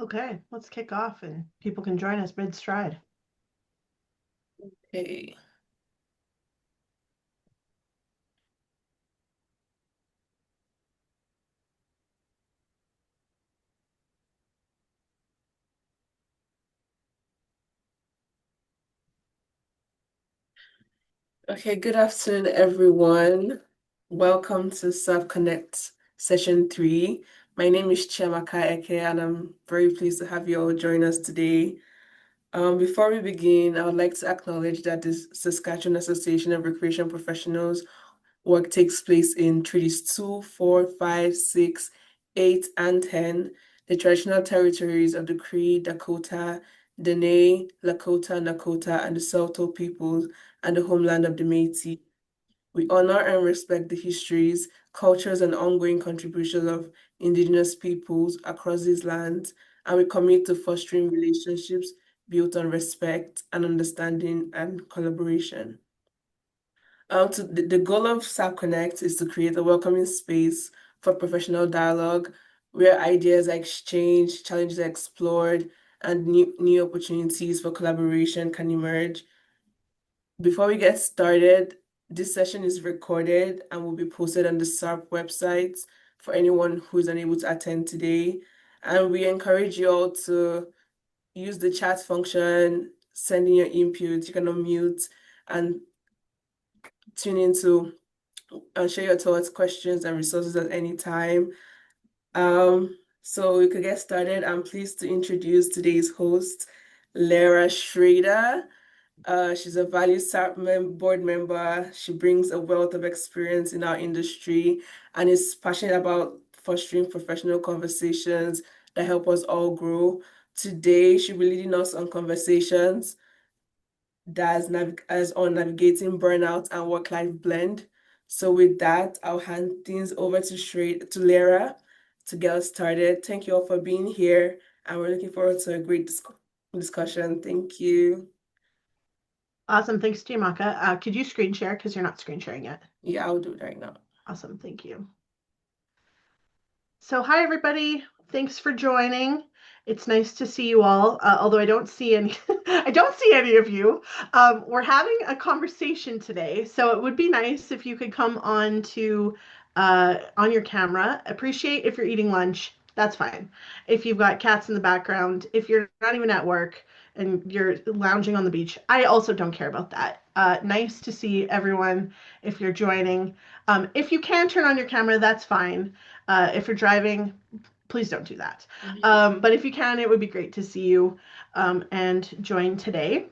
Okay, let's kick off and people can join us mid-stride. Hey. Okay, good afternoon, everyone. Welcome to SARP Connect session 3. My name is Chiamaka Eke, and I'm very pleased to have you all join us today. Before we begin, I would like to acknowledge that the Saskatchewan Association of Recreation Professionals work takes place in treaties 2, 4, 5, 6, 8, and 10, the traditional territories of the Cree, Dakota, Dene, Lakota, Nakota, and the Saulteaux peoples, and the homeland of the Métis. We honor and respect the histories, cultures, and ongoing contributions of Indigenous peoples across these lands, and we commit to fostering relationships built on respect and understanding and collaboration. The goal of SAP Connect is to create a welcoming space for professional dialogue where ideas are exchanged, challenges are explored, and new opportunities for collaboration can emerge. Before we get started, this session is recorded and will be posted on the SARP website for anyone who is unable to attend today. And we encourage you all to use the chat function, send in your input. You can unmute and tune into and share your thoughts, questions, and resources at any time. So we could get started. I'm pleased to introduce today's host, Lara Schrader. She's a valued board member. She brings a wealth of experience in our industry and is passionate about fostering professional conversations that help us all grow. Today, she'll be leading us on conversations as on navigating burnout and work-life blend. So with that, I'll hand things over to Lara to get us started. Thank you all for being here, and we're looking forward to a great discussion. Thank you. Awesome, thanks, Chiamaka. Could you screen share because you're not screen sharing yet? Yeah, I'll do it right now. Awesome, thank you. So hi, everybody. Thanks for joining. It's nice to see you all, although I don't see any, I don't see any of you. We're having a conversation today, so it would be nice if you could come on your camera. Appreciate if you're eating lunch. That's fine. If you've got cats in the background, if you're not even at work and you're lounging on the beach, I also don't care about that. Nice to see everyone if you're joining. If you can turn on your camera, that's fine. If you're driving, please don't do that. But if you can, it would be great to see you and join today.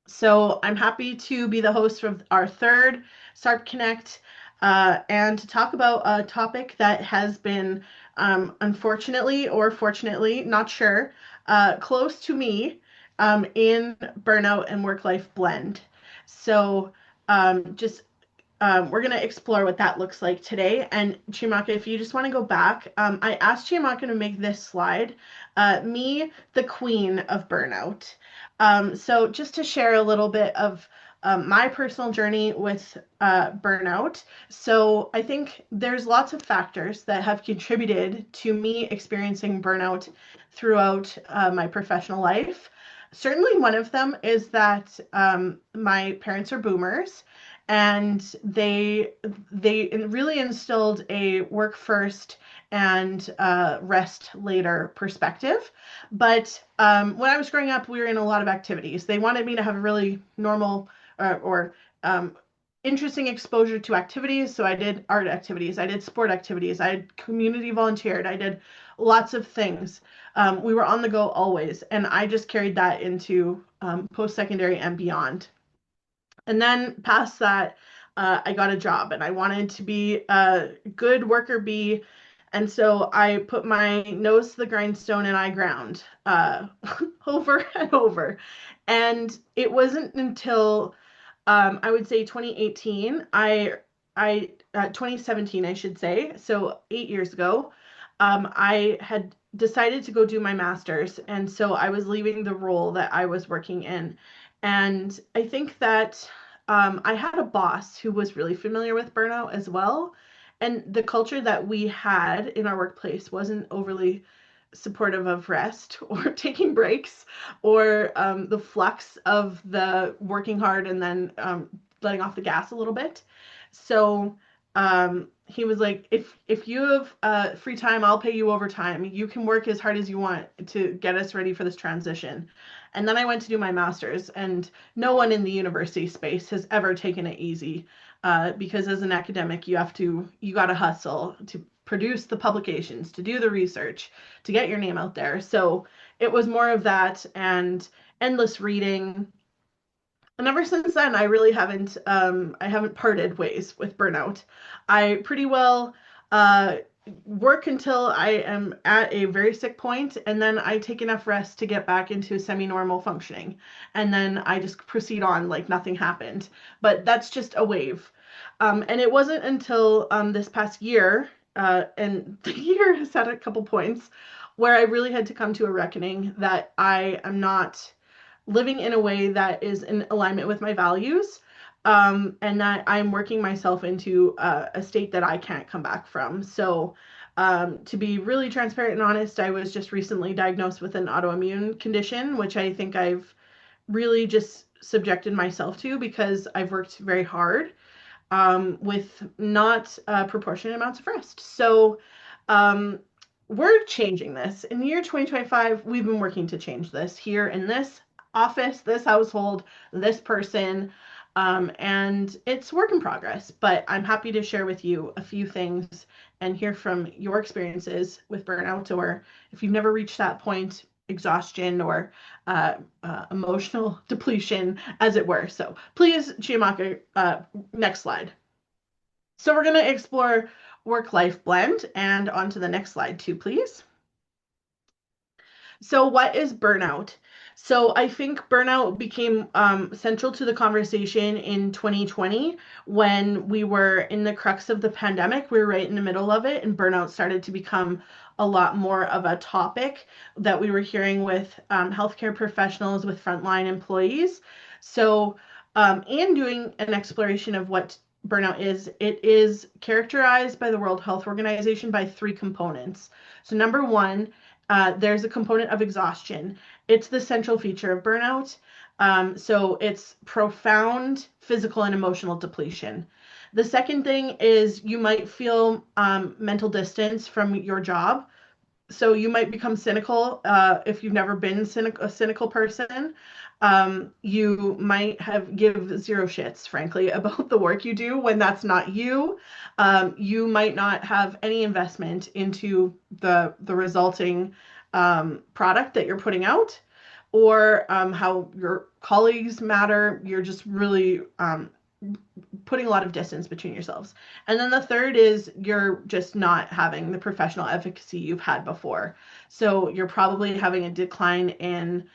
So I'm happy to be the host of our third SARP Connect and to talk about a topic that has been, unfortunately or fortunately, not sure, close to me in burnout and work life blend. So just we're going to explore what that looks like today. And Chiamaka, if you just want to go back, I asked Chiamaka to make this slide, me, the queen of burnout. So just to share a little bit of my personal journey with burnout. So I think there's lots of factors that have contributed to me experiencing burnout throughout my professional life. Certainly, one of them is that my parents are boomers, and they really instilled a work first and rest later perspective. But when I was growing up, we were in a lot of activities. They wanted me to have a really normal or interesting exposure to activities. So I did art activities, I did sport activities, I had community volunteered, I did lots of things. We were on the go always, and I just carried that into post secondary and beyond. And then past that, I got a job and I wanted to be a good worker bee. And so I put my nose to the grindstone and I ground over and over. And it wasn't until I would say 2018, 2017, I should say, so 8 years ago, I had decided to go do my master's. And so I was leaving the role that I was working in. And I think that I had a boss who was really familiar with burnout as well. And the culture that we had in our workplace wasn't overly supportive of rest or taking breaks or the flux of the working hard and then letting off the gas a little bit. So he was like, if you have free time, I'll pay you overtime. You can work as hard as you want to get us ready for this transition. And then I went to do my master's, and no one in the university space has ever taken it easy, because as an academic, you got to hustle to produce the publications, to do the research, to get your name out there. So it was more of that and endless reading. And ever since then, I haven't parted ways with burnout. I pretty well uh, work until I am at a very sick point, and then I take enough rest to get back into semi-normal functioning, and then I just proceed on like nothing happened. But that's just a wave. And it wasn't until this past year, and the year has had a couple points where I really had to come to a reckoning that I am not living in a way that is in alignment with my values, and that I'm working myself into a state that I can't come back from. So, to be really transparent and honest, I was just recently diagnosed with an autoimmune condition, which I think I've really just subjected myself to because I've worked very hard with not proportionate amounts of rest. So, um, we're changing this. In the year 2025, we've been working to change this here in this office, this household, this person. And it's work in progress, but I'm happy to share with you a few things and hear from your experiences with burnout, or if you've never reached that point, exhaustion or emotional depletion, as it were. So please, Chiamaka, next slide. So we're going to explore work-life blend, and on to the next slide too, please. So, what is burnout? So, I think burnout became central to the conversation in 2020 when we were in the crux of the pandemic. We were right in the middle of it, and burnout started to become a lot more of a topic that we were hearing with healthcare professionals, with frontline employees. So, and doing an exploration of what burnout is, it is characterized by the World Health Organization by three components. So, number one, there's a component of exhaustion. It's the central feature of burnout. So it's profound physical and emotional depletion. The second thing is you might feel mental distance from your job. So you might become cynical if you've never been a cynical person. You might have give zero shits, frankly, about the work you do when that's not you. You might not have any investment into the resulting product that you're putting out, or how your colleagues matter. You're just really putting a lot of distance between yourselves. And then the third is you're just not having the professional efficacy you've had before. So you're probably having a decline in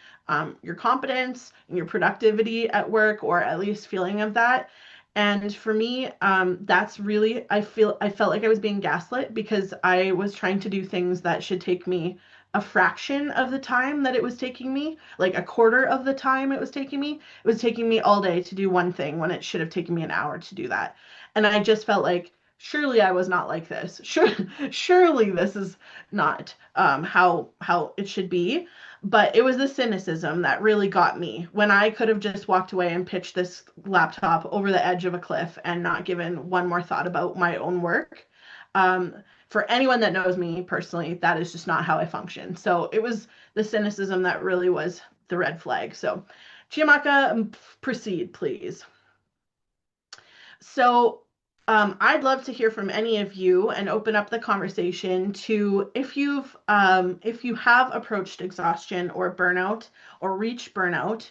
your competence and your productivity at work, or at least feeling of that. And for me, that's really, I felt like I was being gaslit because I was trying to do things that should take me a fraction of the time that it was taking me, like a quarter of the time it was taking me. It was taking me all day to do one thing when it should have taken me an hour to do that. And I just felt like, surely I was not like this. Surely this is not how it should be. But it was the cynicism that really got me when I could have just walked away and pitched this laptop over the edge of a cliff and not given one more thought about my own work. Um, for anyone that knows me personally, that is just not how I function. So it was the cynicism that really was the red flag. So, Chiamaka, proceed, please. So, I'd love to hear from any of you and open up the conversation to if you have approached exhaustion or burnout or reached burnout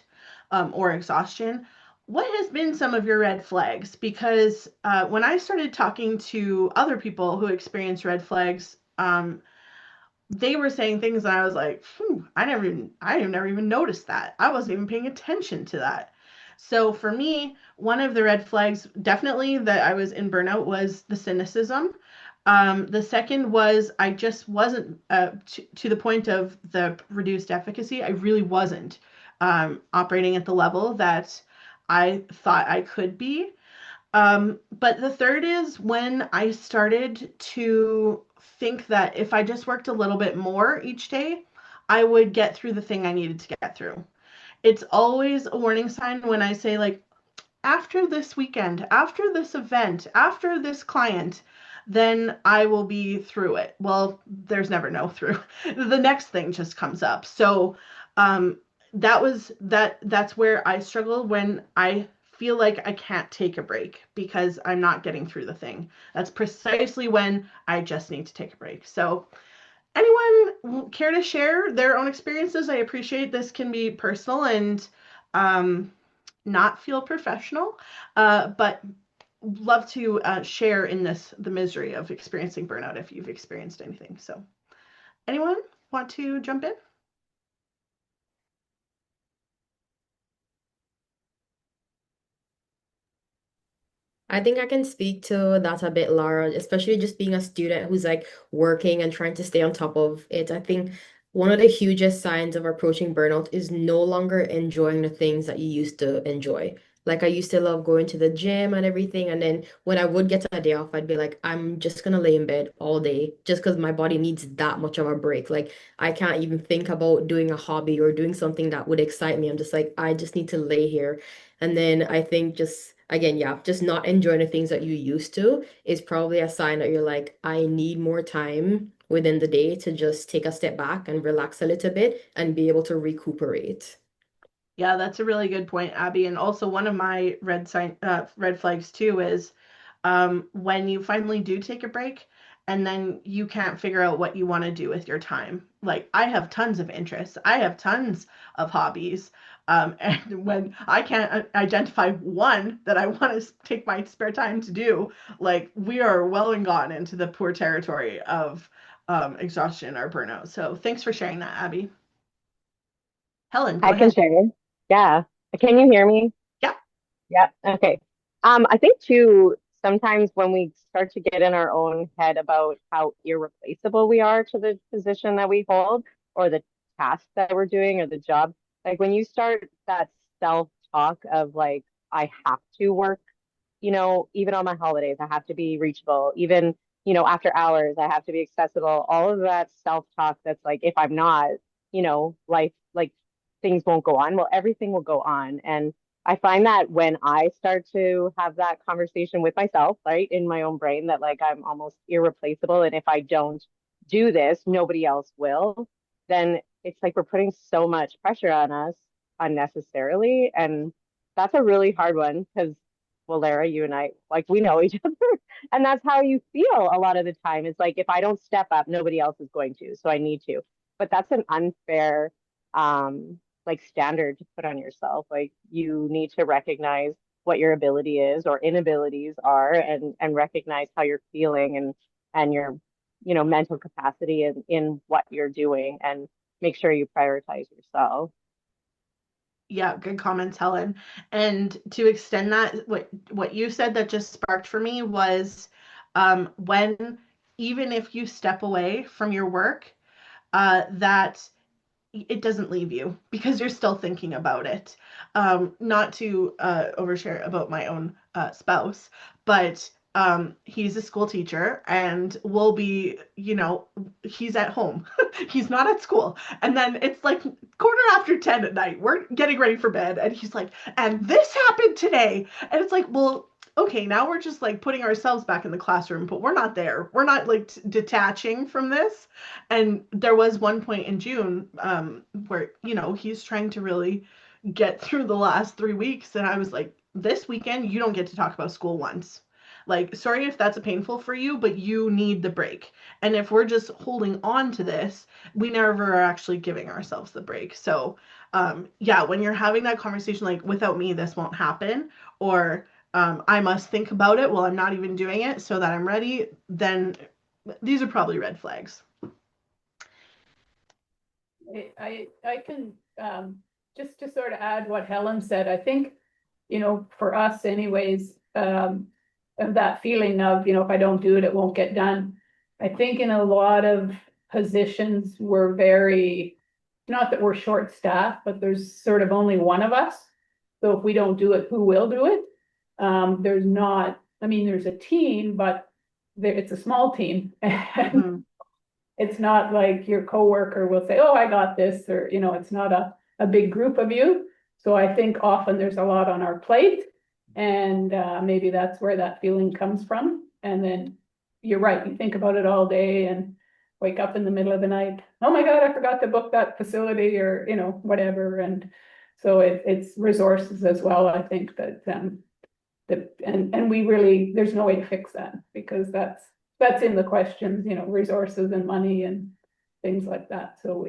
or exhaustion. What has been some of your red flags? Because when I started talking to other people who experience red flags, they were saying things and I was like, I have never even noticed that. I wasn't even paying attention to that. So for me, one of the red flags definitely that I was in burnout was the cynicism. The second was I just wasn't to the point of the reduced efficacy. I really wasn't operating at the level that I thought I could be. But the third is when I started to think that if I just worked a little bit more each day, I would get through the thing I needed to get through. It's always a warning sign when I say, like, after this weekend, after this event, after this client, then I will be through it. Well, there's never no through. The next thing just comes up. So um, that's where I struggle when I feel like I can't take a break because I'm not getting through the thing. That's precisely when I just need to take a break. So anyone care to share their own experiences? I appreciate this can be personal and um, not feel professional, but love to share in this the misery of experiencing burnout if you've experienced anything. So, anyone want to jump in? I think I can speak to that a bit, Laura, especially just being a student who's like working and trying to stay on top of it. I think one of the hugest signs of approaching burnout is no longer enjoying the things that you used to enjoy. Like I used to love going to the gym and everything, and then when I would get a day off, I'd be like, I'm just gonna lay in bed all day just because my body needs that much of a break. Like I can't even think about doing a hobby or doing something that would excite me. I'm just like, I just need to lay here. And then I think just again, yeah, just not enjoying the things that you used to is probably a sign that you're like, I need more time within the day to just take a step back and relax a little bit and be able to recuperate. Yeah, that's a really good point, Abby. And also one of my red flags too is when you finally do take a break and then you can't figure out what you want to do with your time. Like I have tons of interests, I have tons of hobbies. And when I can't identify one that I want to take my spare time to do, like we are well and gone into the poor territory of exhaustion or burnout. So thanks for sharing that, Abby. Helen, go I can ahead. share. Yeah. Can you hear me? Yeah. Yeah. Okay. I think too, sometimes when we start to get in our own head about how irreplaceable we are to the position that we hold or the task that we're doing or the job, like when you start that self-talk of like, I have to work, even on my holidays, I have to be reachable. Even, after hours, I have to be accessible. All of that self-talk that's like, if I'm not, life, like things won't go on. Well, everything will go on. And I find that when I start to have that conversation with myself, right, in my own brain, that like I'm almost irreplaceable. And if I don't do this, nobody else will, then it's like we're putting so much pressure on us unnecessarily. And that's a really hard one because, well, Lara, you and I, like, we know each other. And that's how you feel a lot of the time. It's like, if I don't step up, nobody else is going to. So I need to. But that's an unfair like standard to put on yourself. Like you need to recognize what your ability is or inabilities are and recognize how you're feeling and your mental capacity in what you're doing and make sure you prioritize yourself. Yeah, good comments, Helen. And to extend that, what you said that just sparked for me was when even if you step away from your work, that it doesn't leave you because you're still thinking about it. Not to overshare about my own spouse, but he's a school teacher and will be, he's at home. He's not at school. And then it's like quarter after 10 at night. We're getting ready for bed. And he's like, and this happened today. And it's like, well, okay, now we're just like putting ourselves back in the classroom, but we're not there. We're not like detaching from this. And there was one point in June where, he's trying to really get through the last 3 weeks. And I was like, this weekend, you don't get to talk about school once. Like, sorry if that's painful for you, but you need the break. And if we're just holding on to this, we never are actually giving ourselves the break. So, yeah, when you're having that conversation, like, without me, this won't happen, or I must think about it while I'm not even doing it so that I'm ready, then these are probably red flags. I can just to sort of add what Helen said. I think, for us anyways, of that feeling of, if I don't do it, it won't get done. I think in a lot of positions, we're very, not that we're short staffed, but there's sort of only one of us. So if we don't do it, who will do it? there's not, I mean, there's a team, but it's a small team. And it's not like your coworker will say, oh, I got this, or, it's not a big group of you. So I think often there's a lot on our plate, and maybe that's where that feeling comes from. And then you're right, you think about it all day and wake up in the middle of the night, oh my God, I forgot to book that facility, or, whatever. And so it's resources as well, I think, and we really, there's no way to fix that, because that's in the questions, resources and money and things like that. So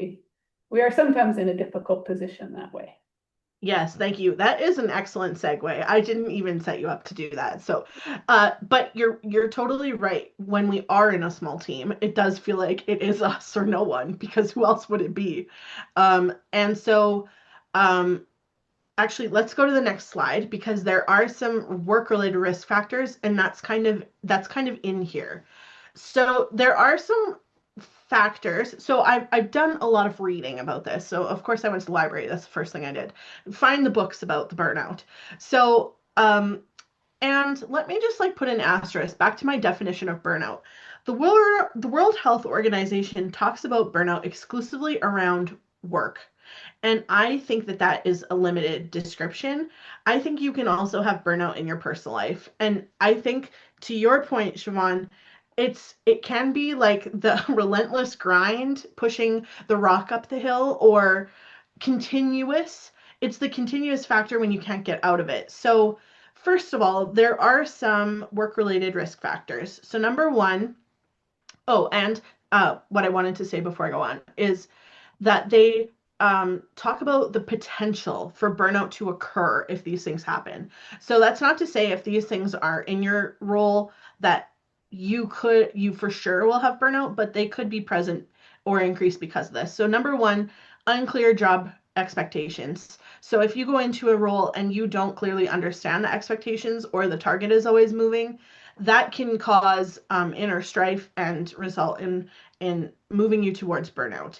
we are sometimes in a difficult position that way. Yes, thank you. That is an excellent segue. I didn't even set you up to do that. So, but you're totally right. When we are in a small team, it does feel like it is us or no one, because who else would it be? And so, actually, let's go to the next slide, because there are some work-related risk factors, and that's kind of in here. So there are some factors. So I've done a lot of reading about this. So of course I went to the library. That's the first thing I did. Find the books about the burnout. So and let me just like put an asterisk back to my definition of burnout. The World Health Organization talks about burnout exclusively around work. And I think that that is a limited description. I think you can also have burnout in your personal life. And I think, to your point, Siobhan, it can be like the relentless grind, pushing the rock up the hill, or continuous. It's the continuous factor when you can't get out of it. So, first of all, there are some work-related risk factors. So, number one, oh, and what I wanted to say before I go on is that they talk about the potential for burnout to occur if these things happen. So that's not to say if these things are in your role that you for sure will have burnout, but they could be present or increased because of this. So number one, unclear job expectations. So if you go into a role and you don't clearly understand the expectations, or the target is always moving, that can cause inner strife and result in moving you towards burnout.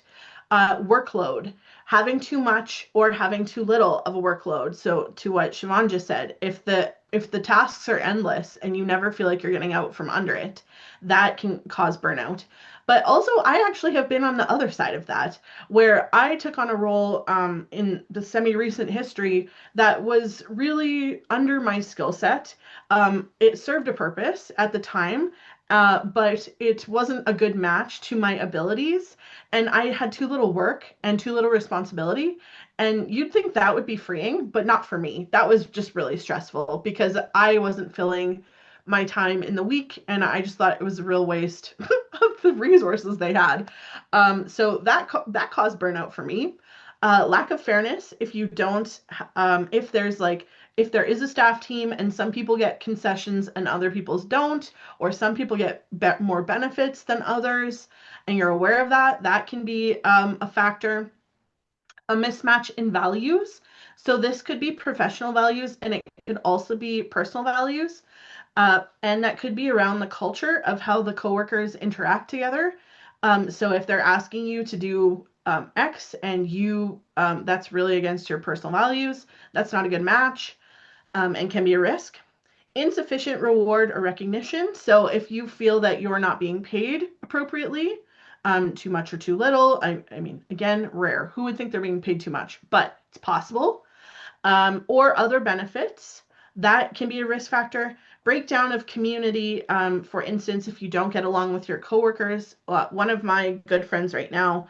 Workload, having too much or having too little of a workload. So to what Siobhan just said, if the tasks are endless and you never feel like you're getting out from under it, that can cause burnout. But also, I actually have been on the other side of that, where I took on a role in the semi-recent history that was really under my skill set. It served a purpose at the time, but it wasn't a good match to my abilities. And I had too little work and too little responsibility. And you'd think that would be freeing, but not for me. That was just really stressful, because I wasn't filling my time in the week, and I just thought it was a real waste of the resources they had. So that caused burnout for me. Lack of fairness. If you don't, if there is a staff team and some people get concessions and other people's don't, or some people get more benefits than others, and you're aware of that, that can be a factor. A mismatch in values. So this could be professional values, and it could also be personal values. And that could be around the culture of how the coworkers interact together. So if they're asking you to do X, and that's really against your personal values, that's not a good match, and can be a risk. Insufficient reward or recognition. So if you feel that you're not being paid appropriately, too much or too little, I mean, again, rare. Who would think they're being paid too much? But it's possible. Or other benefits, that can be a risk factor. Breakdown of community, for instance, if you don't get along with your coworkers. One of my good friends right now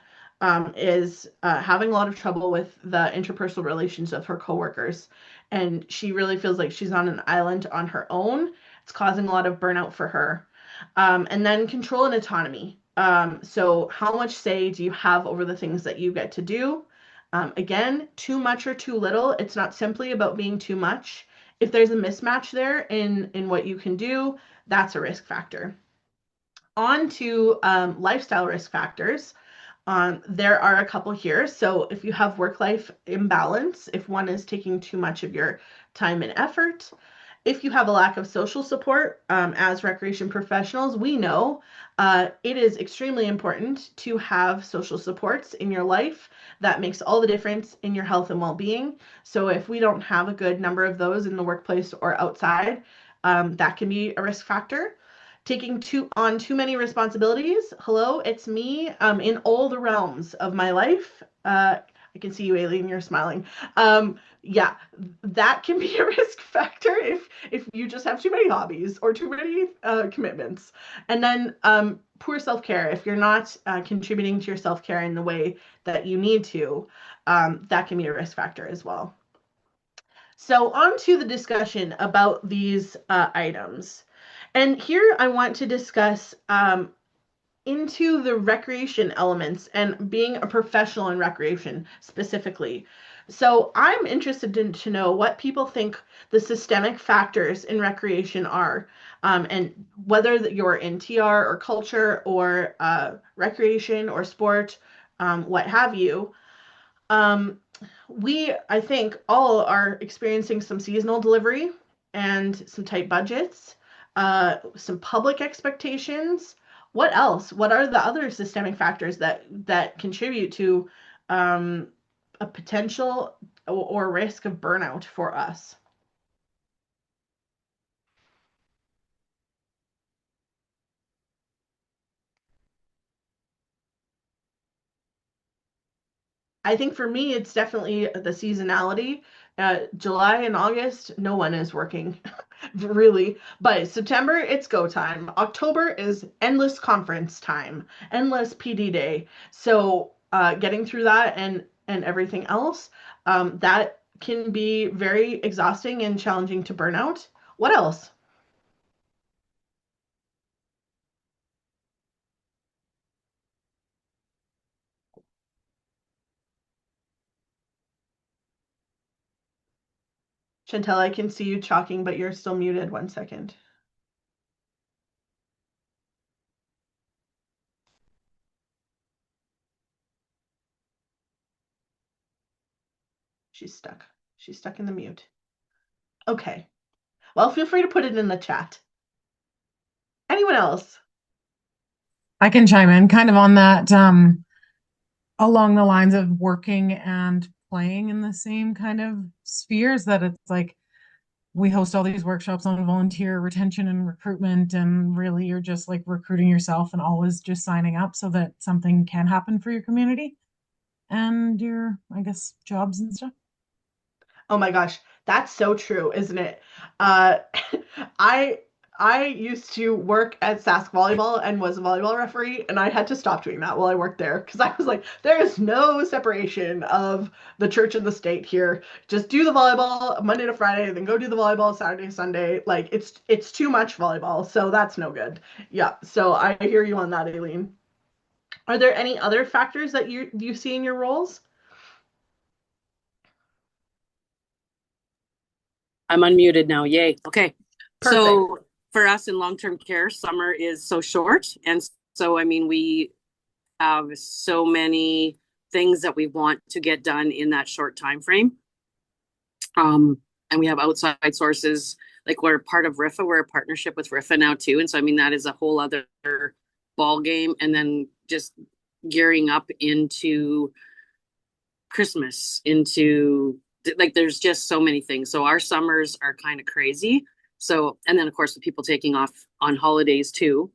is having a lot of trouble with the interpersonal relations of her coworkers, and she really feels like she's on an island on her own. It's causing a lot of burnout for her. And then control and autonomy. So how much say do you have over the things that you get to do? Again, too much or too little. It's not simply about being too much. If there's a mismatch there in what you can do, that's a risk factor. On to lifestyle risk factors. There are a couple here. So if you have work-life imbalance, if one is taking too much of your time and effort, If you have a lack of social support as recreation professionals, we know it is extremely important to have social supports in your life. That makes all the difference in your health and well-being. So if we don't have a good number of those in the workplace or outside, that can be a risk factor. Taking on too many responsibilities. Hello, it's me in all the realms of my life. I can see you, Aileen, you're smiling. Yeah, that can be a risk factor if you just have too many hobbies or too many commitments. And then poor self-care. If you're not contributing to your self-care in the way that you need to, that can be a risk factor as well. So on to the discussion about these items. And here I want to discuss into the recreation elements and being a professional in recreation specifically. So I'm interested to know what people think the systemic factors in recreation are, and whether you're in TR or culture or recreation or sport, what have you. Um, I think, all are experiencing some seasonal delivery and some tight budgets, some public expectations. What else? What are the other systemic factors that contribute to a potential or risk of burnout for us? I think for me, it's definitely the seasonality. July and August, no one is working really. But September, it's go time. October is endless conference time, endless PD day. So getting through that and everything else, that can be very exhausting and challenging to burnout. What else? Chantel, I can see you talking, but you're still muted. 1 second. She's stuck. She's stuck in the mute. Okay. Well, feel free to put it in the chat. Anyone else? I can chime in kind of on that, along the lines of working and playing in the same kind of spheres, that it's like we host all these workshops on volunteer retention and recruitment, and really you're just like recruiting yourself and always just signing up so that something can happen for your community and your, I guess, jobs and stuff. Oh my gosh, that's so true, isn't it? Uh, I I used to work at Sask Volleyball and was a volleyball referee, and I had to stop doing that while I worked there because I was like, there is no separation of the church and the state here. Just do the volleyball Monday to Friday, then go do the volleyball Saturday, Sunday. Like it's too much volleyball, so that's no good. Yeah, so I hear you on that, Aileen. Are there any other factors that you see in your roles? I'm unmuted now. Yay. Okay. Perfect. So for us in long-term care, summer is so short. And so, I mean, we have so many things that we want to get done in that short time frame. And we have outside sources, like we're part of RIFA, we're a partnership with RIFA now too. And so, I mean, that is a whole other ball game. And then just gearing up into Christmas, into like there's just so many things. So our summers are kind of crazy. So, and then of course the people taking off on holidays too,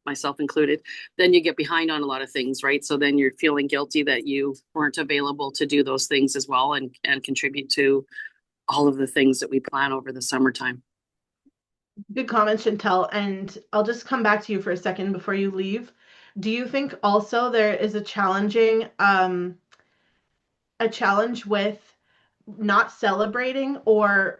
myself included, then you get behind on a lot of things, right? So then you're feeling guilty that you weren't available to do those things as well and contribute to all of the things that we plan over the summertime. Good comments, Chantel. And I'll just come back to you for a second before you leave. Do you think also there is a challenge with not celebrating or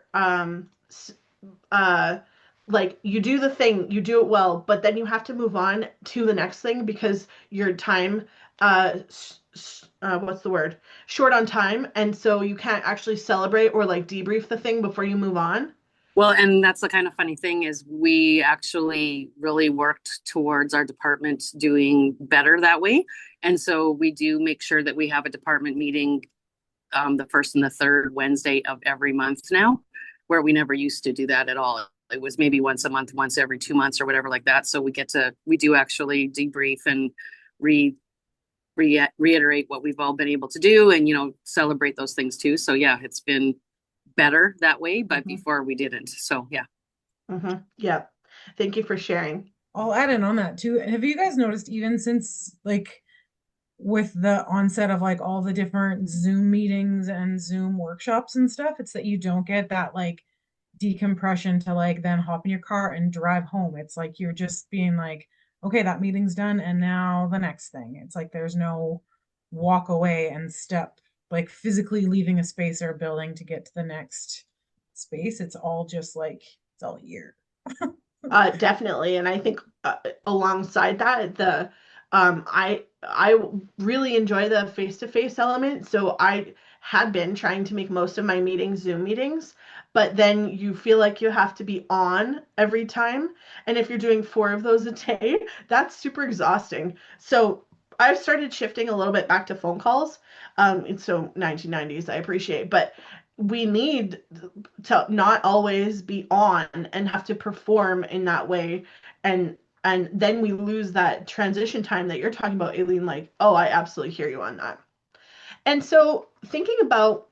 like you do the thing, you do it well, but then you have to move on to the next thing because your time, what's the word? Short on time, and so you can't actually celebrate or like debrief the thing before you move on? Well, and that's the kind of funny thing is we actually really worked towards our department doing better that way. And so we do make sure that we have a department meeting the first and the third Wednesday of every month now. where we never used to do that at all. It was maybe once a month, once every 2 months or whatever like that. So we do actually debrief and reiterate what we've all been able to do and, celebrate those things too. So yeah, it's been better that way, but before we didn't. So yeah. Yeah. Thank you for sharing. I'll add in on that too. Have you guys noticed even since like with the onset of like all the different Zoom meetings and Zoom workshops and stuff, it's that you don't get that like decompression to like then hop in your car and drive home. It's like you're just being like, okay, that meeting's done and now the next thing. It's like there's no walk away and step, like physically leaving a space or a building to get to the next space. It's all just like it's all here. Definitely, and I think alongside that, I really enjoy the face-to-face element. So I had been trying to make most of my meetings Zoom meetings, but then you feel like you have to be on every time, and if you're doing 4 of those a day, that's super exhausting. So I've started shifting a little bit back to phone calls. And so 1990s, I appreciate, but we need to not always be on and have to perform in that way, and then we lose that transition time that you're talking about, Aileen. Like, oh, I absolutely hear you on that. And so thinking about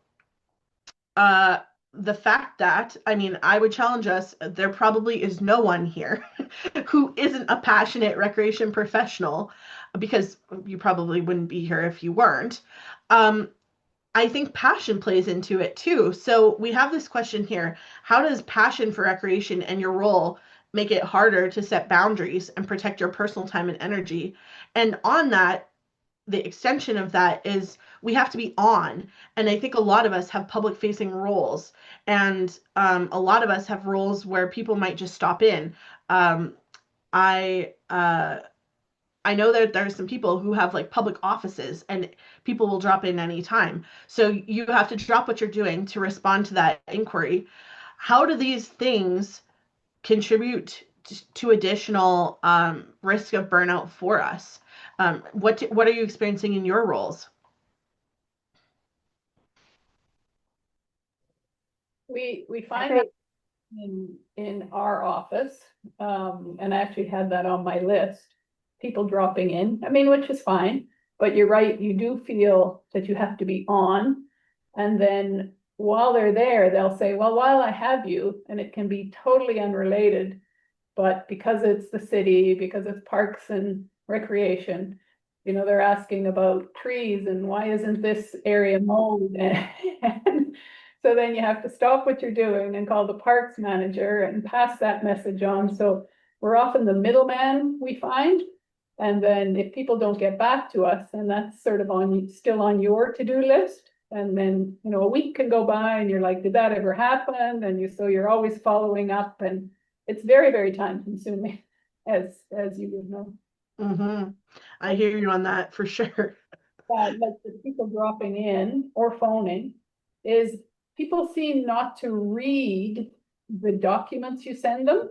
uh the fact that, I mean, I would challenge us, there probably is no one here who isn't a passionate recreation professional, because you probably wouldn't be here if you weren't. um I think passion plays into it too. So we have this question here. How does passion for recreation and your role make it harder to set boundaries and protect your personal time and energy? And on that, the extension of that is we have to be on. And I think a lot of us have public facing roles. And a lot of us have roles where people might just stop in. Um, I, uh, I know that there's some people who have like public offices and people will drop in anytime. So you have to drop what you're doing to respond to that inquiry. How do these things contribute to additional risk of burnout for us? What are you experiencing in your roles? We find that in our office, and I actually had that on my list, people dropping in, I mean, which is fine, but you're right, you do feel that you have to be on. And then while they're there, they'll say, well, while I have you, and it can be totally unrelated, but because it's the city, because it's parks and recreation, they're asking about trees and why isn't this area mowed? And so then you have to stop what you're doing and call the parks manager and pass that message on. So we're often the middleman, we find. And then if people don't get back to us, and that's sort of still on your to-do list, and then a week can go by and you're like, did that ever happen? And so you're always following up, and it's very, very time consuming, as you would know. Mm-hmm. I hear you on that for sure. Like the people dropping in or phoning is people seem not to read the documents you send them.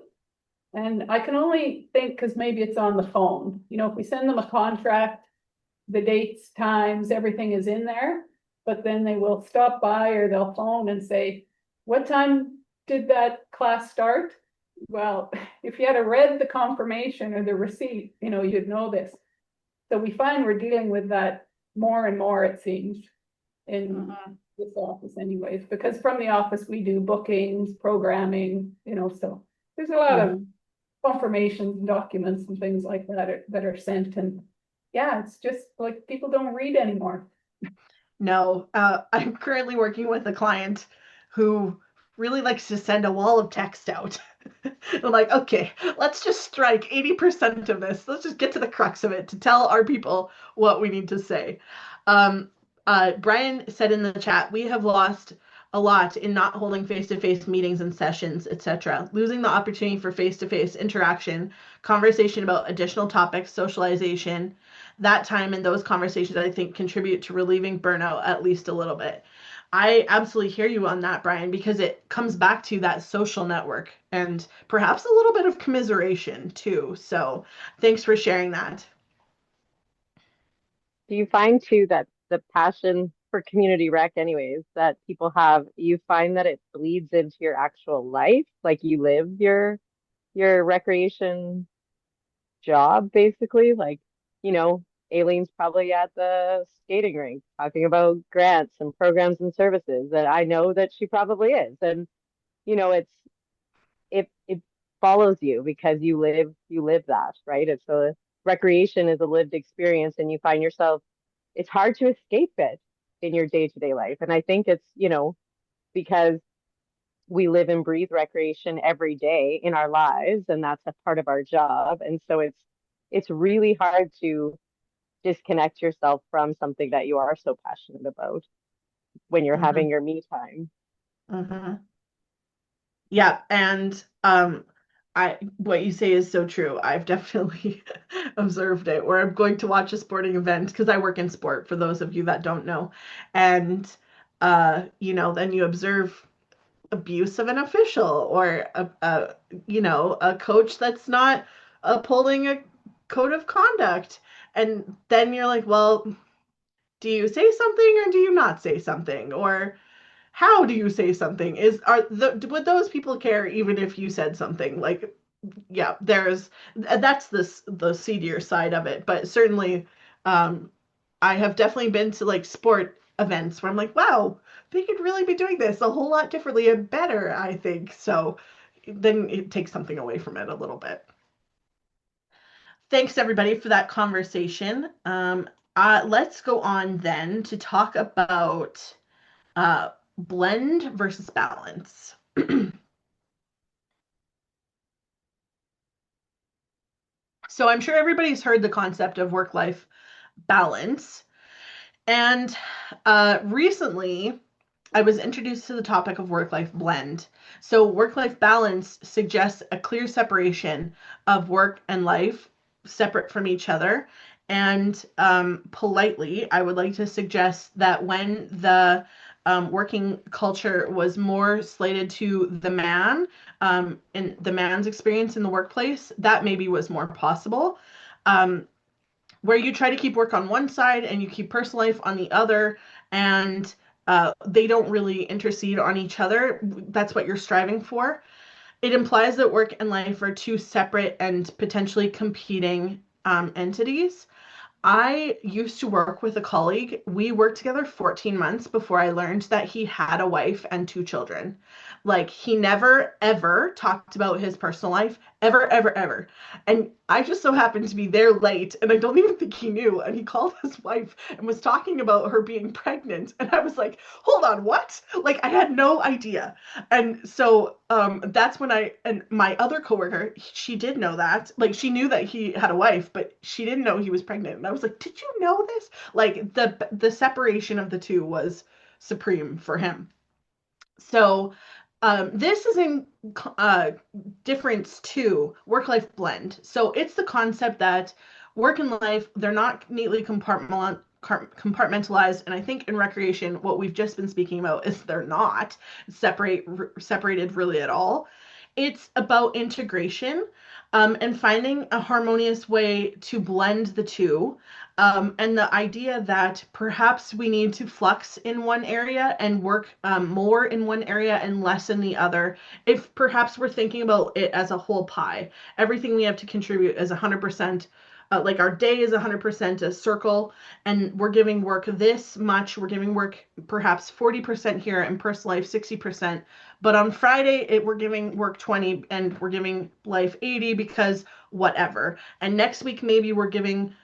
And I can only think because maybe it's on the phone. If we send them a contract, the dates, times, everything is in there, but then they will stop by or they'll phone and say, what time did that class start? Well, if you had read the confirmation or the receipt, you'd know this. So we find we're dealing with that more and more, it seems, in this office anyways, because from the office we do bookings, programming, so there's a lot of confirmations and documents and things like that are sent. And yeah, it's just like people don't read anymore. No, I'm currently working with a client who really likes to send a wall of text out. I'm like, okay, let's just strike 80% of this. Let's just get to the crux of it to tell our people what we need to say. Brian said in the chat, we have lost a lot in not holding face-to-face meetings and sessions, etc. Losing the opportunity for face-to-face interaction, conversation about additional topics, socialization, that time and those conversations, I think, contribute to relieving burnout at least a little bit. I absolutely hear you on that, Brian, because it comes back to that social network and perhaps a little bit of commiseration too. So thanks for sharing that. Do you find too that the passion for community rec anyways, that people have, you find that it bleeds into your actual life, like you live your recreation job basically. Like, you know, Aileen's probably at the skating rink talking about grants and programs and services, and I know that she probably is. And you know, it follows you because you live that, right? It's a recreation is a lived experience, and you find yourself, it's hard to escape it in your day-to-day life. And I think it's, you know, because we live and breathe recreation every day in our lives, and that's a part of our job. And so it's really hard to disconnect yourself from something that you are so passionate about when you're Mm-hmm. having your me time. Mm-hmm. Yeah, and I what you say is so true. I've definitely observed it where I'm going to watch a sporting event because I work in sport for those of you that don't know. And you know, then you observe abuse of an official or a coach that's not upholding a code of conduct. And then you're like, well, do you say something or do you not say something? Or how do you say something? Would those people care even if you said something? Like, yeah, that's the seedier side of it. But certainly, um, I have definitely been to like sport events where I'm like, wow, they could really be doing this a whole lot differently and better, I think. So then it takes something away from it a little bit. Thanks everybody for that conversation. Let's go on then to talk about blend versus balance. So I'm sure everybody's heard the concept of work-life balance. And recently, I was introduced to the topic of work-life blend. So work-life balance suggests a clear separation of work and life separate from each other. And politely, I would like to suggest that when the working culture was more slated to the man and the man's experience in the workplace, that maybe was more possible. Um, where you try to keep work on one side and you keep personal life on the other, and they don't really intercede on each other. That's what you're striving for. It implies that work and life are two separate and potentially competing entities. I used to work with a colleague. We worked together 14 months before I learned that he had a wife and two children. Like, he never, ever talked about his personal life, ever, ever, ever. And I just so happened to be there late, and I don't even think he knew. And he called his wife and was talking about her being pregnant. And I was like, hold on, what? Like, I had no idea. And so that's when and my other coworker, she did know that. Like, she knew that he had a wife, but she didn't know he was pregnant. And I was like, did you know this? Like, the separation of the two was supreme for him. So this is in difference to work-life blend. So it's the concept that work and life, they're not neatly compartmentalized. And I think in recreation, what we've just been speaking about is they're not separated really at all. It's about integration and finding a harmonious way to blend the two. And the idea that perhaps we need to flux in one area and work more in one area and less in the other. If perhaps we're thinking about it as a whole pie, everything we have to contribute is 100%. Like, our day is 100% a circle, and we're giving work this much. We're giving work perhaps 40% here, and personal life 60%. But on Friday, we're giving work 20 and we're giving life 80 because whatever. And next week, maybe we're giving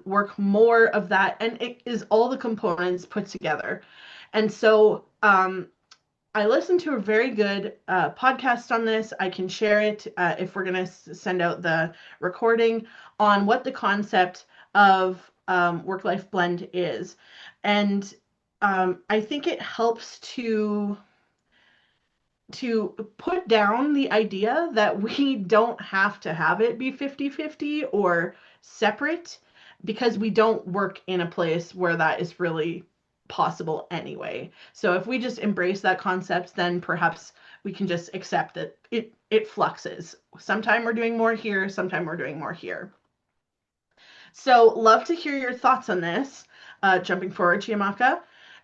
work more of that. And it is all the components put together. And so I listened to a very good podcast on this. I can share it if we're going to send out the recording on what the concept of work-life blend is. And I think it helps to put down the idea that we don't have to have it be 50-50 or separate, because we don't work in a place where that is really possible anyway. So if we just embrace that concept, then perhaps we can just accept that it fluxes. Sometime we're doing more here, sometime we're doing more here. So love to hear your thoughts on this. Jumping forward, Chiamaka.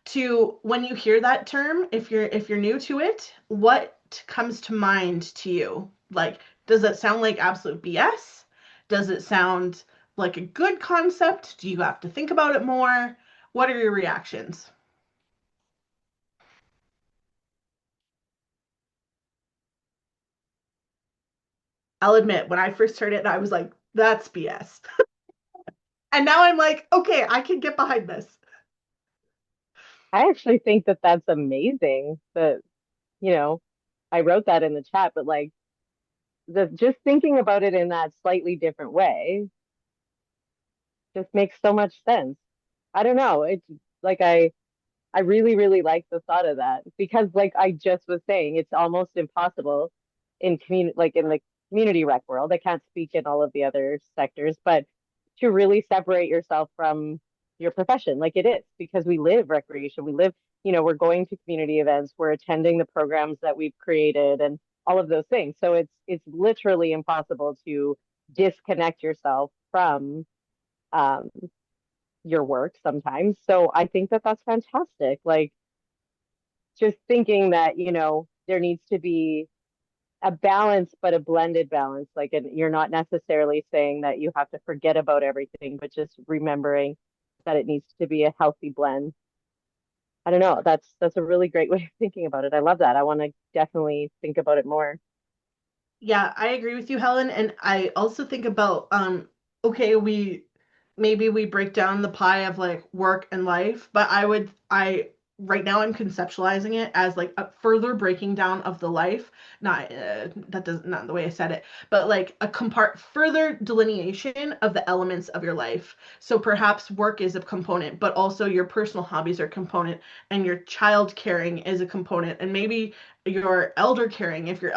to when you hear that term, if you're new to it, what comes to mind to you? Like, does it sound like absolute BS? Does it sound like a good concept? Do you have to think about it more? What are your reactions? I'll admit, when I first heard it, I was like, that's BS. And now I'm like, okay, I can get behind this. I actually think that that's amazing that, you know, I wrote that in the chat, but like the just thinking about it in that slightly different way just makes so much sense. I don't know. It's like I really, really like the thought of that because, like I just was saying, it's almost impossible in like in the community rec world. I can't speak in all of the other sectors, but to really separate yourself from your profession, like it is, because we live recreation. We live, we're going to community events, we're attending the programs that we've created, and all of those things. So it's literally impossible to disconnect yourself from um, your work sometimes. So I think that that's fantastic. Like just thinking that, there needs to be a balance, but a blended balance. Like, and you're not necessarily saying that you have to forget about everything, but just remembering that it needs to be a healthy blend. I don't know. That's a really great way of thinking about it. I love that. I want to definitely think about it more. Yeah, I agree with you, Helen. And I also think about okay, maybe we break down the pie of like work and life, but I right now I'm conceptualizing it as like a further breaking down of the life. Not that does not the way I said it, but like a further delineation of the elements of your life. So perhaps work is a component, but also your personal hobbies are a component, and your child caring is a component, and maybe your elder caring, if you're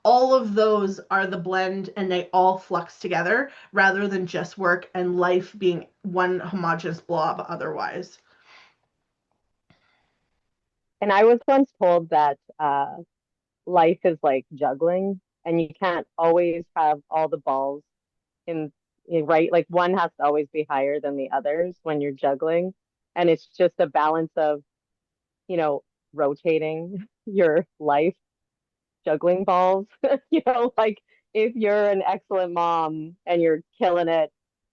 all of those are the blend, and they all flux together rather than just work and life being one homogeneous blob otherwise. And I was once told that life is like juggling, and you can't always have all the balls in, right? Like one has to always be higher than the others when you're juggling. And it's just a balance of, you know, rotating your life, juggling balls. Like if you're an excellent mom and you're killing it,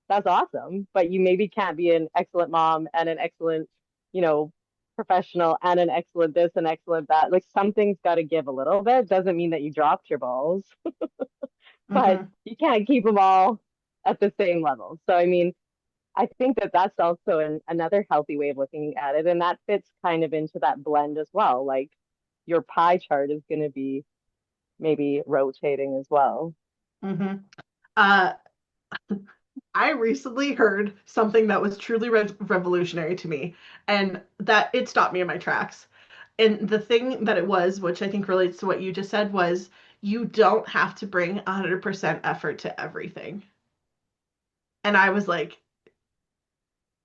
that's awesome. But you maybe can't be an excellent mom and an excellent, you know, professional and an excellent this and excellent that. Like something's got to give a little bit. Doesn't mean that you dropped your balls, but Mm-hmm. you can't keep them all at the same level. So, I mean, I think that that's also another healthy way of looking at it. And that fits kind of into that blend as well. Like your pie chart is going to be maybe rotating as well. Mm-hmm. uh I recently heard something that was truly revolutionary to me, and that it stopped me in my tracks. And the thing that it was, which I think relates to what you just said, was you don't have to bring 100% effort to everything. And I was like,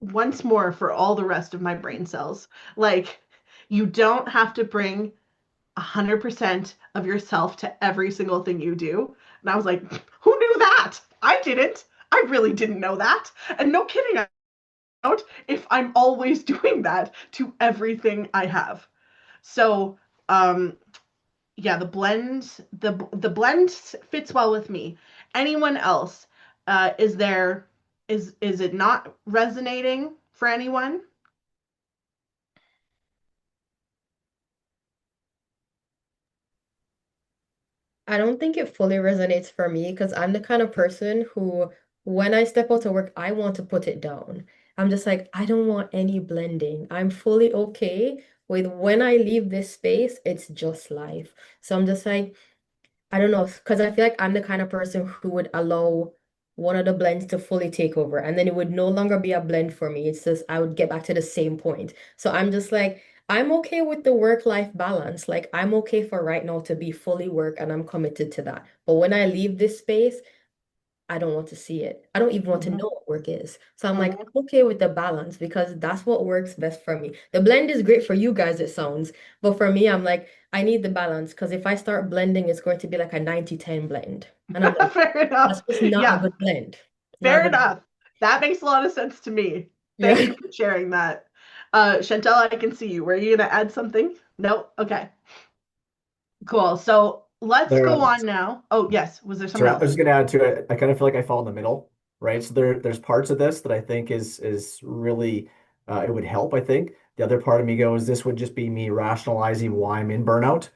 once more for all the rest of my brain cells, like, you don't have to bring 100% of yourself to every single thing you do. And I was like, who knew that? I didn't. I really didn't know that. And no kidding, out if I'm always doing that to everything I have. So, yeah, the blend fits well with me. Anyone else? Is there is it not resonating for anyone? I don't think it fully resonates for me because I'm the kind of person who, when I step out to work, I want to put it down. I'm just like, I don't want any blending. I'm fully okay with when I leave this space, it's just life. So I'm just like, I don't know, because I feel like I'm the kind of person who would allow one of the blends to fully take over, and then it would no longer be a blend for me. It's just I would get back to the same point. So I'm just like, I'm okay with the work-life balance. Like I'm okay for right now to be fully work and I'm committed to that. But when I leave this space, I don't want to see it. I don't even want to Mm-hmm. know what work is. So I'm like, Mm-hmm. I'm okay with the balance because that's what works best for me. The blend is great for you guys, it sounds. But for me, I'm like, I need the balance because if I start blending, it's going to be like a 90-10 blend. And I'm like, Fair that's enough. just not a Yeah, good blend. Not a fair good. enough. That makes a lot of sense to me. Thank Yeah. you for sharing that. Chantel, I can see you. Were you gonna add something? No? Okay. Cool. So let's There, go on now. Oh, yes. Was there something sorry, I was else? just gonna add to it. I kind of feel like I fall in the middle, right? So there's parts of this that I think is really it would help, I think. The other part of me goes, this would just be me rationalizing why I'm in burnout,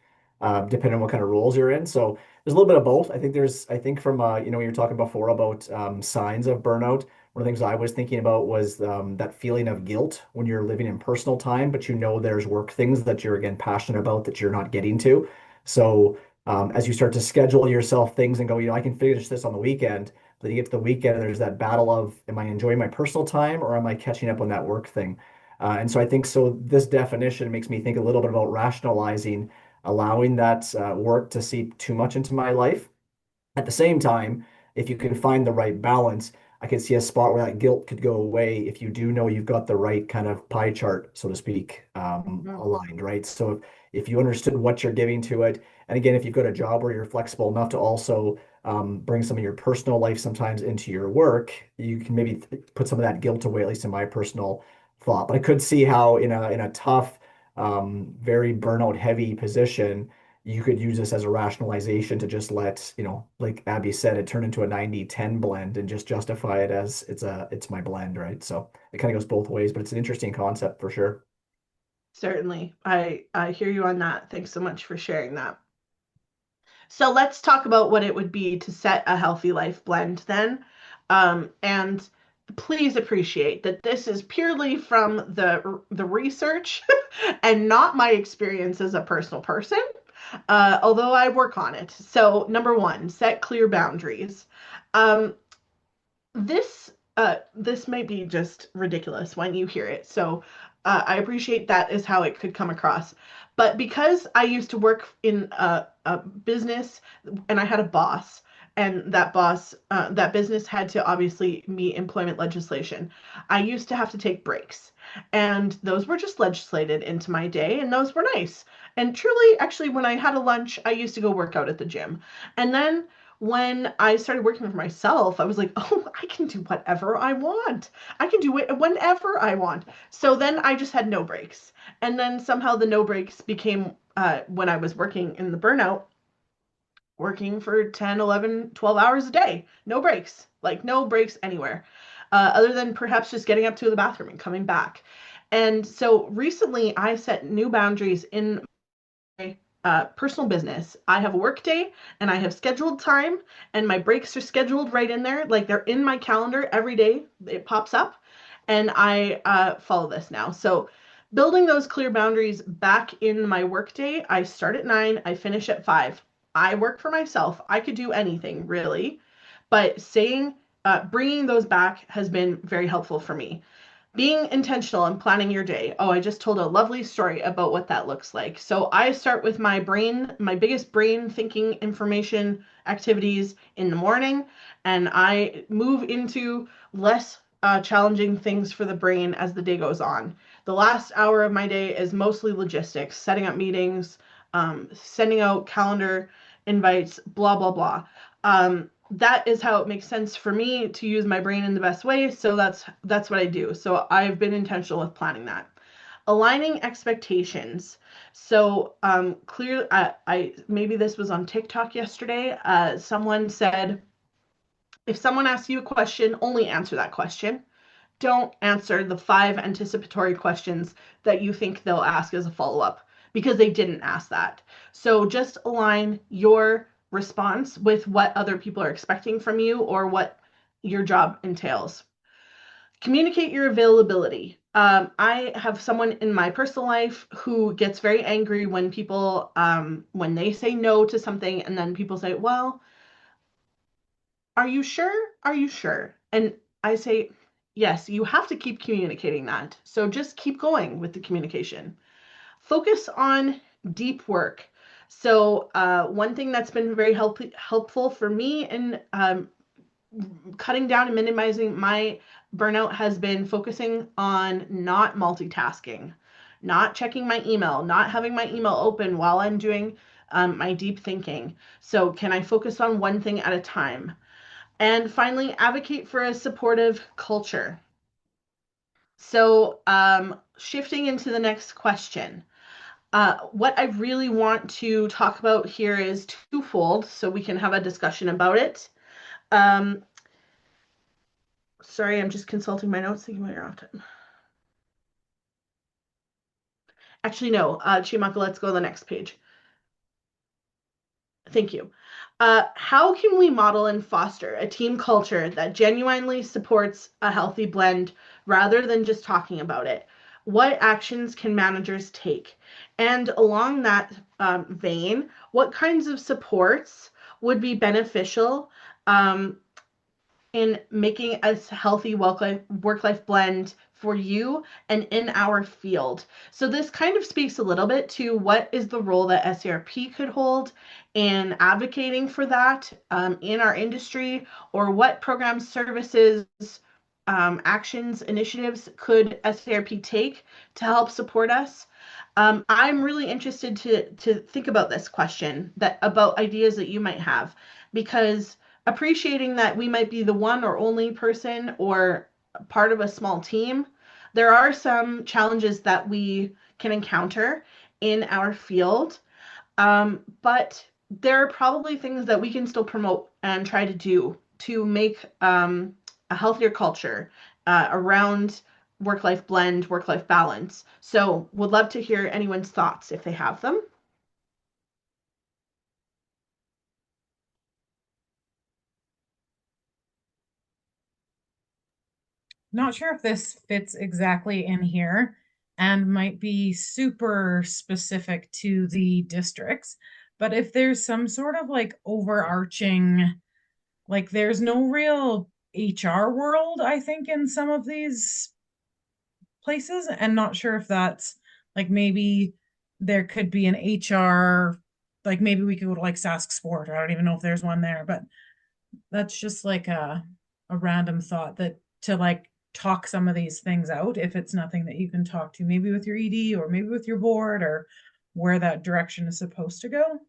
depending on what kind of roles you're in. So there's a little bit of both. I think from when you were talking before about signs of burnout, one of the things I was thinking about was that feeling of guilt when you're living in personal time, but you know there's work things that you're again passionate about that you're not getting to. So as you start to schedule yourself things and go, I can finish this on the weekend. But then you get to the weekend and there's that battle of, am I enjoying my personal time or am I catching up on that work thing? And so I think so. This definition makes me think a little bit about rationalizing, allowing that work to seep too much into my life at the same time, if you can find the right balance, I can see a spot where that guilt could go away if you do know you've got the right kind of pie chart, so to speak, Mhm. aligned, right? So if you understood what you're giving to it, and again, if you've got a job where you're flexible enough to also bring some of your personal life sometimes into your work, you can maybe put some of that guilt away, at least in my personal thought. But I could see how in a tough, very burnout heavy position you could use this as a rationalization to just let, like Abby said, it turn into a 90-10 blend and just justify it as it's my blend, right? So it kind of goes both ways, but it's an interesting concept for sure. Certainly. I hear you on that. Thanks so much for sharing that. So let's talk about what it would be to set a healthy life blend then. And please appreciate that this is purely from the research and not my experience as a personal person, although I work on it. So number one, set clear boundaries. Um, this may be just ridiculous when you hear it. So I appreciate that is how it could come across. But because I used to work in a business and I had a boss, and that business had to obviously meet employment legislation, I used to have to take breaks. And those were just legislated into my day, and those were nice. And truly, actually, when I had a lunch, I used to go work out at the gym. And then when I started working for myself, I was like, oh, I can do whatever I want. I can do it whenever I want. So then I just had no breaks. And then somehow the no breaks became when I was working in the burnout, working for 10, 11, 12 hours a day. No breaks, like no breaks anywhere, other than perhaps just getting up to the bathroom and coming back. And so recently I set new boundaries in personal business. I have a work day and I have scheduled time, and my breaks are scheduled right in there. Like they're in my calendar every day. It pops up, and I follow this now. So, building those clear boundaries back in my work day, I start at 9, I finish at 5. I work for myself. I could do anything really, but bringing those back has been very helpful for me. Being intentional and planning your day. Oh, I just told a lovely story about what that looks like. So I start with my brain, my biggest brain thinking information activities in the morning, and I move into less challenging things for the brain as the day goes on. The last hour of my day is mostly logistics, setting up meetings, sending out calendar invites, blah, blah, blah. That is how it makes sense for me to use my brain in the best way. So that's what I do. So I've been intentional with planning that. Aligning expectations. So clear. I maybe this was on TikTok yesterday. Someone said, if someone asks you a question, only answer that question. Don't answer the 5 anticipatory questions that you think they'll ask as a follow up because they didn't ask that. So just align your response with what other people are expecting from you or what your job entails. Communicate your availability. I have someone in my personal life who gets very angry when when they say no to something, and then people say, well, are you sure? Are you sure? And I say, yes, you have to keep communicating that. So just keep going with the communication. Focus on deep work. So one thing that's been very helpful for me in cutting down and minimizing my burnout has been focusing on not multitasking, not checking my email, not having my email open while I'm doing my deep thinking. So can I focus on one thing at a time? And finally, advocate for a supportive culture. So shifting into the next question. What I really want to talk about here is twofold, so we can have a discussion about it. Um, sorry, I'm just consulting my notes, thinking about your off time. Actually, no, Chimaka, let's go to the next page. Thank you. How can we model and foster a team culture that genuinely supports a healthy blend rather than just talking about it? What actions can managers take? And along that vein, what kinds of supports would be beneficial um, in making a healthy work-life blend for you and in our field? So this kind of speaks a little bit to what is the role that SARP could hold in advocating for that in our industry, or what programs, services, actions, initiatives could SARP take to help support us. I'm really interested to think about this question, that about ideas that you might have, because appreciating that we might be the one or only person or part of a small team, there are some challenges that we can encounter in our field. But there are probably things that we can still promote and try to do to make a healthier culture around work-life blend, work-life balance. So would love to hear anyone's thoughts if they have them. Not sure if this fits exactly in here and might be super specific to the districts, but if there's some sort of like overarching, like there's no real HR world, I think, in some of these places, and not sure if that's like maybe there could be an HR, like maybe we could go to like Sask Sport. I don't even know if there's one there, but that's just like a random thought, that to like talk some of these things out, if it's nothing that you can talk to maybe with your ED or maybe with your board, or where that direction is supposed to go.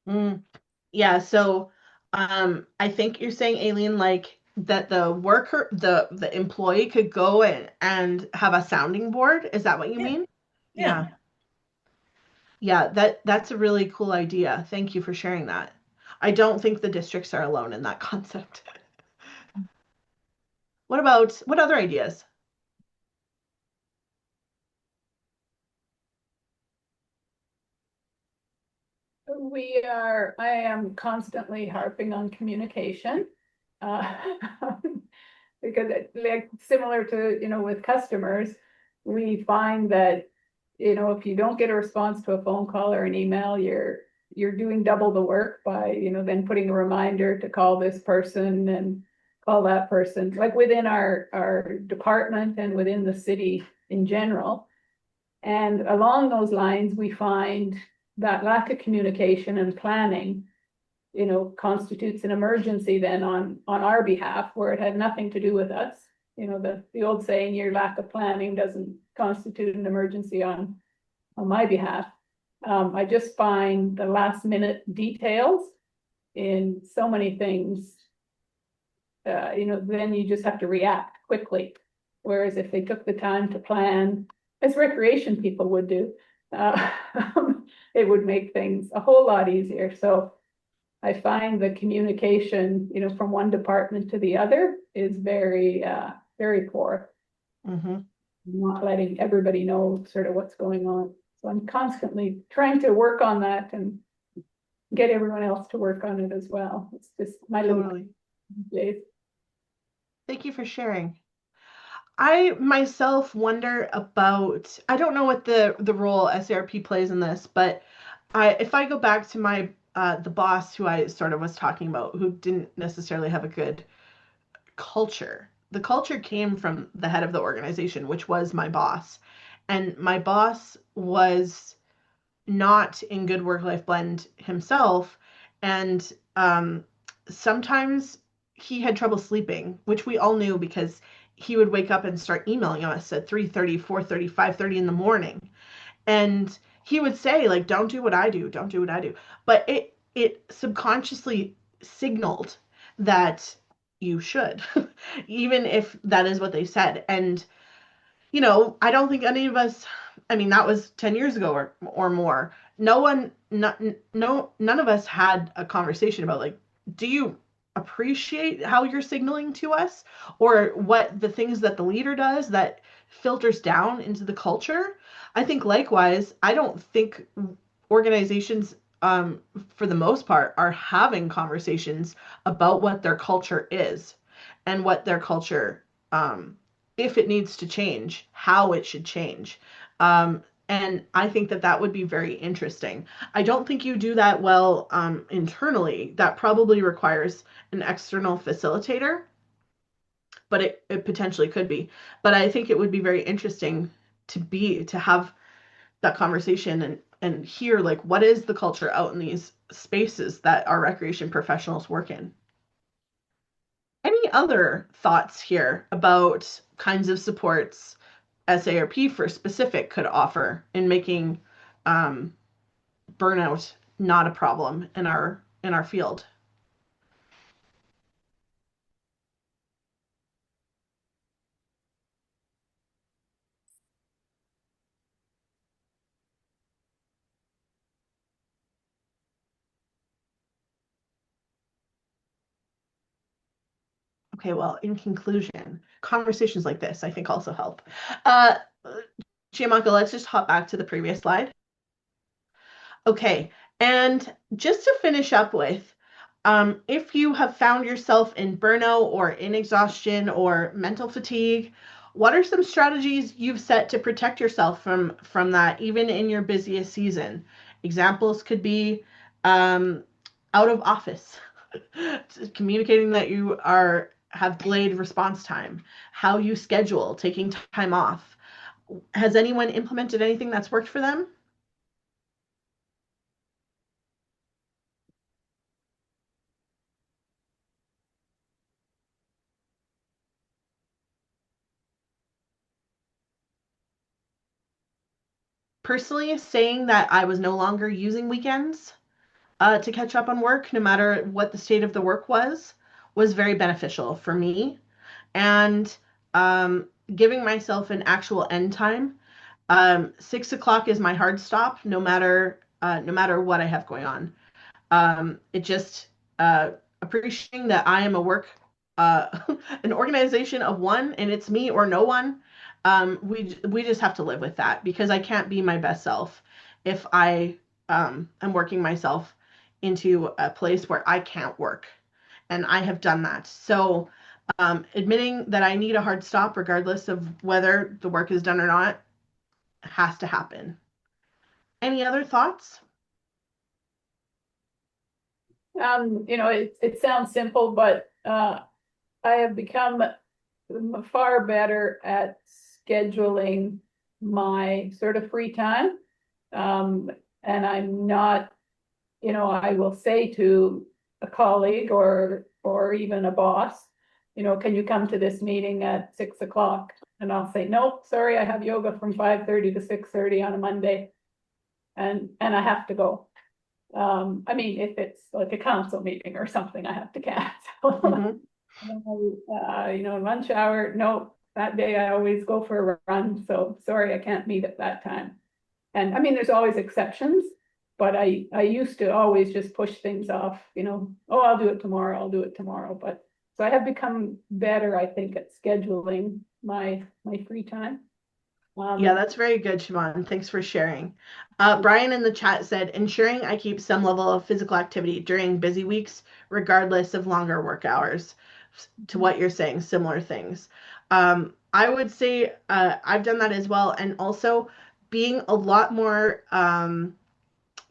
Mm, yeah, so I think you're saying, Aileen, like that the worker, the employee could go and have a sounding board. Is that what you Yeah. mean? Yeah. Yeah. Yeah, that's a really cool idea. Thank you for sharing that. I don't think the districts are alone in that concept. What other ideas? I am constantly harping on communication. Uh, because like similar to, with customers, we find that, if you don't get a response to a phone call or an email, you're doing double the work by, then putting a reminder to call this person and call that person, like within our department and within the city in general. And along those lines, we find that lack of communication and planning, constitutes an emergency then on our behalf, where it had nothing to do with us. The old saying, your lack of planning doesn't constitute an emergency on my behalf. I just find the last minute details in so many things, then you just have to react quickly. Whereas if they took the time to plan, as recreation people would do, uh, it would make things a whole lot easier. So I find the communication, from one department to the other is very, very poor. Mm-hmm. Not letting everybody know sort of what's going on. So I'm constantly trying to work on that and get everyone else to work on it as well. It's just my little Totally. days. Thank you for sharing. I myself wonder about, I don't know what the role SARP plays in this, but if I go back to my the boss who I sort of was talking about, who didn't necessarily have a good culture. The culture came from the head of the organization, which was my boss. And my boss was not in good work-life blend himself. And sometimes he had trouble sleeping, which we all knew because he would wake up and start emailing us at 3:30, 4:30, 5:30 in the morning. And he would say, like, don't do what I do, don't do what I do. But it subconsciously signaled that you should, even if that is what they said. And I don't think any of us, I mean, that was 10 years ago or more. No one, no, none of us had a conversation about like, do you appreciate how you're signaling to us or what the things that the leader does that filters down into the culture? I think likewise, I don't think organizations, for the most part, are having conversations about what their culture is and what their culture, if it needs to change, how it should change. And I think that that would be very interesting. I don't think you do that well internally. That probably requires an external facilitator, but it potentially could be. But I think it would be very interesting to have that conversation and hear like what is the culture out in these spaces that our recreation professionals work in. Any other thoughts here about kinds of supports SARP for specific could offer in making um, burnout not a problem in our field? Okay, well, in conclusion, conversations like this I think also help. Uh, Chiamaka, let's just hop back to the previous slide. Okay, and just to finish up with, if you have found yourself in burnout or in exhaustion or mental fatigue, what are some strategies you've set to protect yourself from that, even in your busiest season? Examples could be out of office, communicating that you have delayed response time, how you schedule, taking time off. Has anyone implemented anything that's worked for them? Personally, saying that I was no longer using weekends to catch up on work, no matter what the state of the work was very beneficial for me. And giving myself an actual end time. 6 o'clock is my hard stop, no matter what I have going on. It just appreciating that I am a work, uh, an organization of one, and it's me or no one. We just have to live with that because I can't be my best self if I am working myself into a place where I can't work, and I have done that. So admitting that I need a hard stop, regardless of whether the work is done or not, has to happen. Any other thoughts? It sounds simple, but I have become far better at scheduling my sort of free time. And I'm not, I will say to a colleague or even a boss, can you come to this meeting at 6 o'clock? And I'll say, nope, sorry, I have yoga from 5:30 to 6:30 on a Monday. And I have to go. I mean, if it's like a council meeting or something, I have to cancel. Mhm. Lunch hour, no, that day I always go for a run, so sorry, I can't meet at that time. And I mean, there's always exceptions, but I used to always just push things off, oh, I'll do it tomorrow. But so I have become better, I think, at scheduling my free time. Yeah, that's very good, Siobhan. Thanks for sharing. Brian in the chat said, ensuring I keep some level of physical activity during busy weeks, regardless of longer work hours. To what you're saying, similar things. I would say I've done that as well. And also being a lot more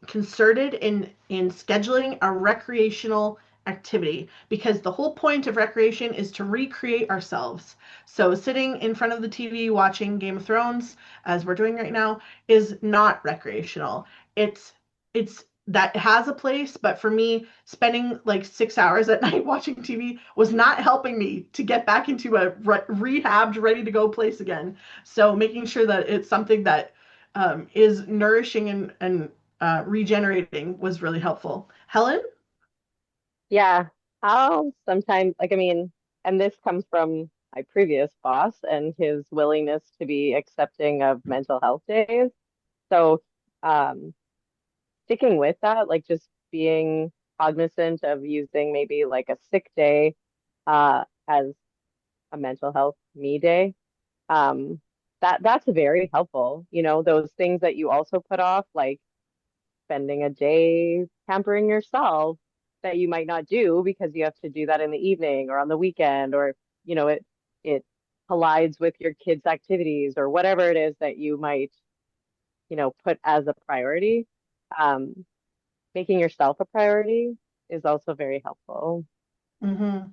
concerted in scheduling a recreational activity because the whole point of recreation is to recreate ourselves. So sitting in front of the TV watching Game of Thrones as we're doing right now is not recreational. It's that has a place, but for me, spending like 6 hours at night watching TV was not helping me to get back into a rehabbed, ready to go place again. So making sure that it's something that is nourishing and regenerating was really helpful. Helen? Yeah, I'll sometimes, like, I mean, and this comes from my previous boss and his willingness to be accepting of mental health days. So, sticking with that, like just being cognizant of using maybe like a sick day as a mental health me day. That's very helpful. You know, those things that you also put off, like spending a day pampering yourself that you might not do because you have to do that in the evening or on the weekend, or you know, it collides with your kids' activities or whatever it is that you might, you know, put as a priority. Um, Making yourself a priority is also very helpful. Mm-hmm.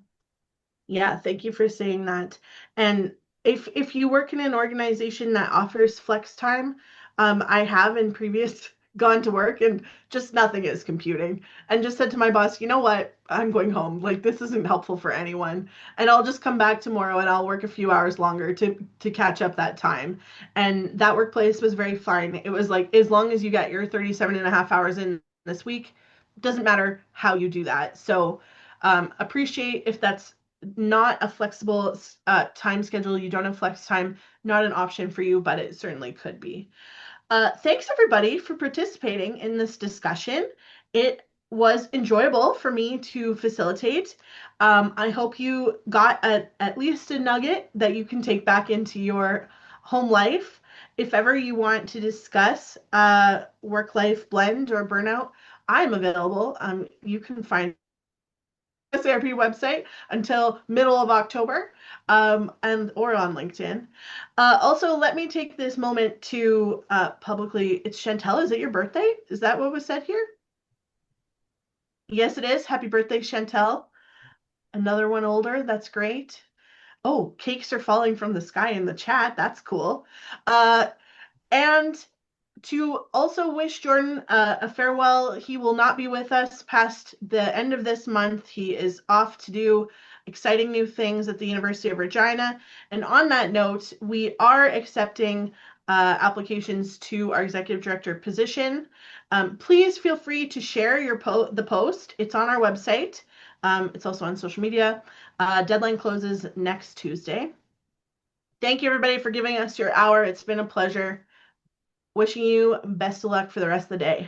Yeah, thank you for saying that. And if you work in an organization that offers flex time, I have in previous gone to work and just nothing is computing, and just said to my boss, you know what, I'm going home. Like this isn't helpful for anyone, and I'll just come back tomorrow and I'll work a few hours longer to catch up that time. And that workplace was very fine. It was like as long as you get your 37 and a half hours in this week, doesn't matter how you do that. So appreciate if that's not a flexible time schedule. You don't have flex time, not an option for you, but it certainly could be. Thanks everybody for participating in this discussion. It was enjoyable for me to facilitate. I hope you got at least a nugget that you can take back into your home life. If ever you want to discuss work-life blend or burnout, I'm available. You can find SARP website until middle of October, and or on LinkedIn. Also, let me take this moment to publicly. It's Chantel. Is it your birthday? Is that what was said here? Yes, it is. Happy birthday, Chantel. Another one older. That's great. Oh, cakes are falling from the sky in the chat. That's cool. And to also wish Jordan a farewell. He will not be with us past the end of this month. He is off to do exciting new things at the University of Regina. And on that note, we are accepting applications to our executive director position. Please feel free to share the post. It's on our website. It's also on social media. Deadline closes next Tuesday. Thank you, everybody, for giving us your hour. It's been a pleasure. Wishing you best of luck for the rest of the day.